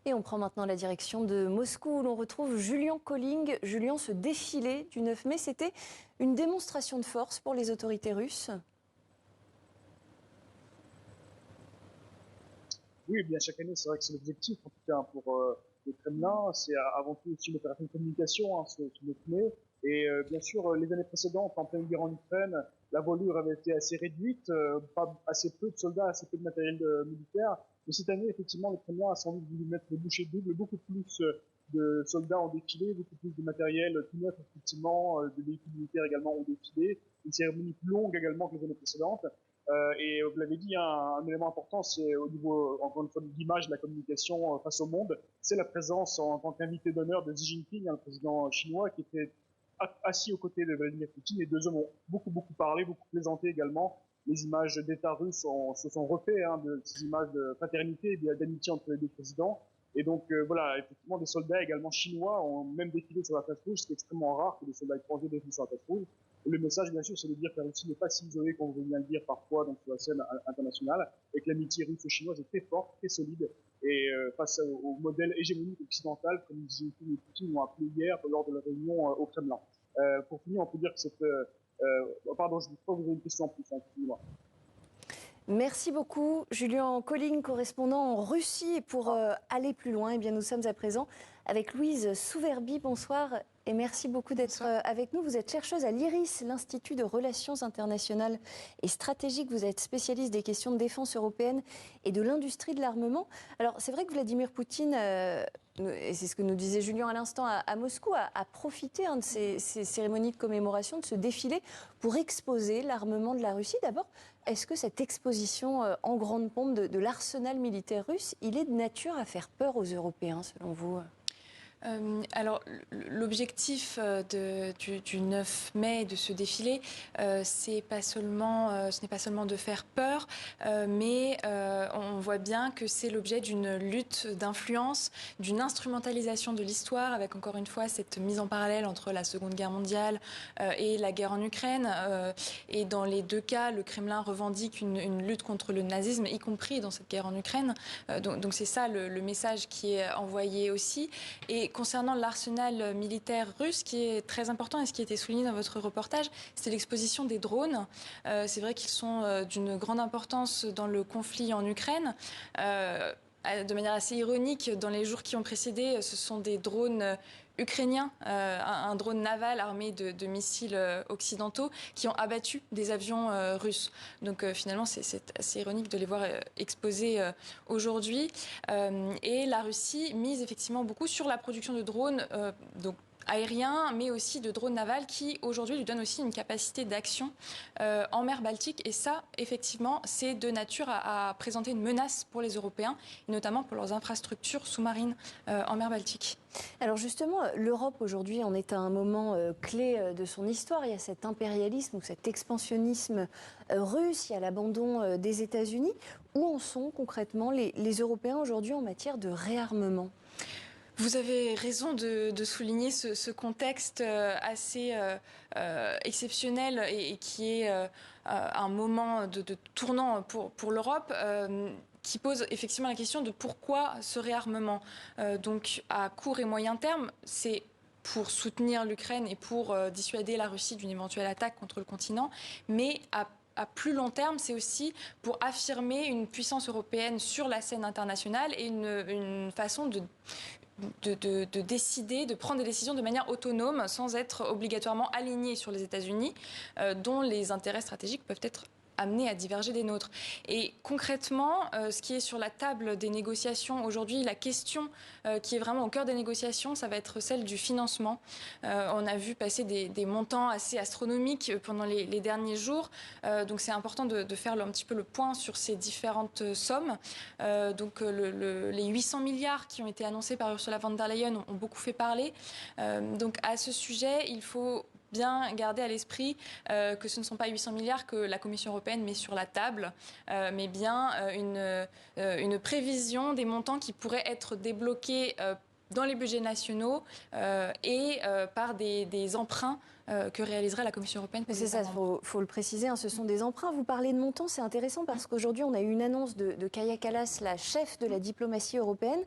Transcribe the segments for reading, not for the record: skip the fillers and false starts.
Et on prend maintenant la direction de Moscou où l'on retrouve Julian Colling. Julian, ce défilé du 9 mai, c'était une démonstration de force pour les autorités russes? Oui, eh bien chaque année, c'est vrai que c'est l'objectif, en tout cas pour le Kremlin. C'est avant tout aussi une opération de communication, ce 9 mai. Et bien sûr, les années précédentes, en pleine guerre en Ukraine, la voilure avait été assez réduite, pas assez peu de soldats, assez peu de matériel militaire. Mais cette année, effectivement, le Kremlin a sans doute voulu mettre le bouchée double, beaucoup plus de soldats ont défilé, beaucoup plus de matériel tout neuf, effectivement, de véhicules militaires également ont défilé. Une cérémonie plus longue également que les années précédentes. Et vous l'avez dit, un élément important, c'est au niveau, encore une fois, de l'image, de la communication face au monde, c'est la présence en tant qu'invité d'honneur de Xi Jinping, le président chinois, qui était assis aux côtés de Vladimir Poutine. Les deux hommes ont beaucoup parlé, beaucoup plaisanté également. Les images d'État russes se sont refaites de ces images de fraternité et d'amitié entre les deux présidents. Et donc voilà, effectivement, des soldats également chinois ont même défilé sur la place rouge. C'est extrêmement rare que des soldats étrangers défilent sur la place rouge. Le message, bien sûr, c'est de dire que la Russie n'est pas si isolée qu'on veut bien le dire parfois donc, sur la scène internationale, et que l'amitié russo-chinoise est très forte, très solide, et face au modèle hégémonique occidental, comme Xi Jinping et Poutine l'ont appelé hier lors de la réunion au Kremlin. Pour finir, on peut dire que cette... pardon, je crois que vous avez une question en plus, excusez-moi. Merci beaucoup, Julian Colling, correspondant en Russie. Et pour aller plus loin, eh bien, nous sommes à présent avec Louise Souverbi. Bonsoir et merci beaucoup d'être avec nous. Vous êtes chercheuse à l'IRIS, l'Institut de Relations internationales et stratégiques. Vous êtes spécialiste des questions de défense européenne et de l'industrie de l'armement. Alors, c'est vrai que Vladimir Poutine, et c'est ce que nous disait Julien à l'instant, à Moscou, a profité de ces cérémonies de commémoration, de ce défilé, pour exposer l'armement de la Russie. D'abord, est-ce que cette exposition en grande pompe de l'arsenal militaire russe, il est de nature à faire peur aux Européens, selon vous ? Alors, l'objectif du 9 mai, de ce défilé, ce n'est pas seulement de faire peur, mais on voit bien que c'est l'objet d'une lutte d'influence, d'une instrumentalisation de l'histoire, avec encore une fois cette mise en parallèle entre la Seconde Guerre mondiale et la guerre en Ukraine. Et dans les deux cas, le Kremlin revendique une lutte contre le nazisme, y compris dans cette guerre en Ukraine. Donc c'est ça le message qui est envoyé aussi. Et concernant l'arsenal militaire russe, ce qui est très important et ce qui a été souligné dans votre reportage, c'est l'exposition des drones. C'est vrai qu'ils sont d'une grande importance dans le conflit en Ukraine. De manière assez ironique, dans les jours qui ont précédé, ce sont des drones ukrainiens, un drone naval armé de missiles occidentaux qui ont abattu des avions russes. Donc finalement, c'est assez ironique de les voir exposés aujourd'hui. Et la Russie mise effectivement beaucoup sur la production de drones, donc aériens, mais aussi de drones navals qui, aujourd'hui, lui donnent aussi une capacité d'action en mer Baltique. Et ça, effectivement, c'est de nature à présenter une menace pour les Européens, et notamment pour leurs infrastructures sous-marines en mer Baltique. Alors justement, l'Europe aujourd'hui en est à un moment clé de son histoire. Il y a cet impérialisme ou cet expansionnisme russe, il y a l'abandon des États-Unis. Où en sont concrètement les Européens aujourd'hui en matière de réarmement ? Vous avez raison de souligner ce contexte assez exceptionnel et qui est un moment de tournant pour l'Europe. Qui pose effectivement la question de pourquoi ce réarmement. Donc à court et moyen terme, c'est pour soutenir l'Ukraine et pour dissuader la Russie d'une éventuelle attaque contre le continent, mais à plus long terme, c'est aussi pour affirmer une puissance européenne sur la scène internationale et une façon de décider, de prendre des décisions de manière autonome, sans être obligatoirement aligné sur les États-Unis, dont les intérêts stratégiques peuvent être amenés à diverger des nôtres. Et concrètement, ce qui est sur la table des négociations aujourd'hui, la question qui est vraiment au cœur des négociations, ça va être celle du financement. On a vu passer des montants assez astronomiques pendant les derniers jours, donc c'est important de faire un petit peu le point sur ces différentes sommes. Donc les 800 milliards qui ont été annoncés par Ursula von der Leyen ont beaucoup fait parler. Donc à ce sujet, il faut bien garder à l'esprit que ce ne sont pas 800 milliards que la Commission européenne met sur la table, mais bien une prévision des montants qui pourraient être débloqués dans les budgets nationaux et par des emprunts que réaliserait la Commission européenne. C'est ça, il faut le préciser, hein, ce sont des emprunts. Vous parlez de montants, c'est intéressant parce qu'aujourd'hui, on a eu une annonce de Kaja Kallas, la chef de la diplomatie européenne,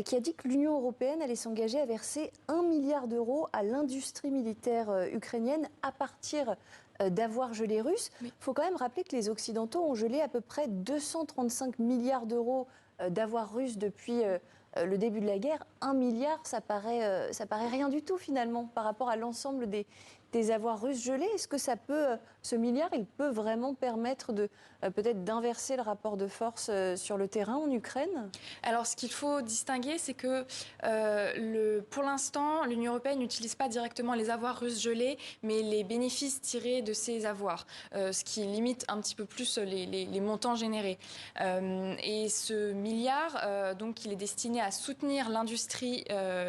qui a dit que l'Union européenne allait s'engager à verser 1 milliard d'euros à l'industrie militaire ukrainienne à partir d'avoirs gelés russes. Il faut quand même rappeler que les Occidentaux ont gelé à peu près 235 milliards d'euros d'avoirs russes depuis le début de la guerre. 1 milliard, ça paraît rien du tout finalement par rapport à l'ensemble des avoirs russes gelés. Est-ce que ce milliard, il peut vraiment permettre peut-être d'inverser le rapport de force sur le terrain en Ukraine? Alors, ce qu'il faut distinguer, c'est que pour l'instant, l'Union européenne n'utilise pas directement les avoirs russes gelés, mais les bénéfices tirés de ces avoirs, ce qui limite un petit peu plus les montants générés. Et ce milliard, donc, il est destiné à soutenir l'industrie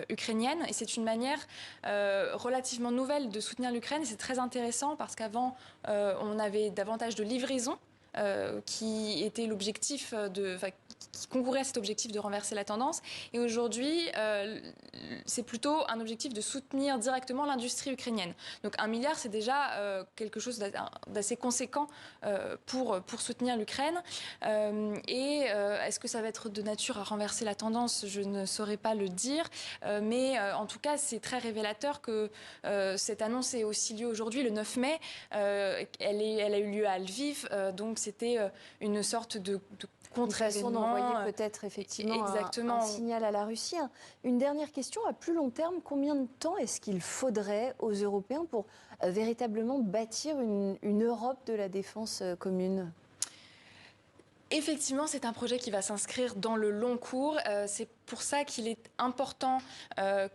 ukrainienne, et c'est une manière relativement nouvelle de soutenir l'Ukraine. C'est très intéressant parce qu'avant, on avait davantage de livraisons qui était l'objectif qui concourait à cet objectif de renverser la tendance. Et aujourd'hui, c'est plutôt un objectif de soutenir directement l'industrie ukrainienne. Donc 1 milliard, c'est déjà quelque chose d'assez conséquent pour soutenir l'Ukraine. Est-ce que ça va être de nature à renverser la tendance? Je ne saurais pas le dire. Mais en tout cas, c'est très révélateur que cette annonce ait aussi lieu aujourd'hui, le 9 mai. Elle a eu lieu à Lviv. Donc c'était une sorte de une façon d'envoyer peut-être effectivement un signal à la Russie. Une dernière question, à plus long terme, combien de temps est-ce qu'il faudrait aux Européens pour véritablement bâtir une Europe de la défense commune? Effectivement, c'est un projet qui va s'inscrire dans le long cours. C'est pour ça qu'il est important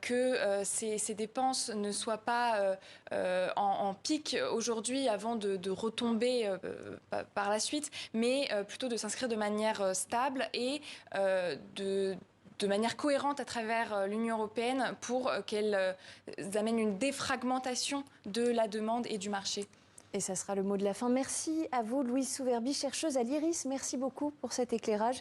que ces dépenses ne soient pas en pic aujourd'hui avant de retomber par la suite, mais plutôt de s'inscrire de manière stable et de manière cohérente à travers l'Union européenne pour qu'elle amène une défragmentation de la demande et du marché. Et ça sera le mot de la fin. Merci à vous, Louise Souverbi, chercheuse à l'IRIS. Merci beaucoup pour cet éclairage.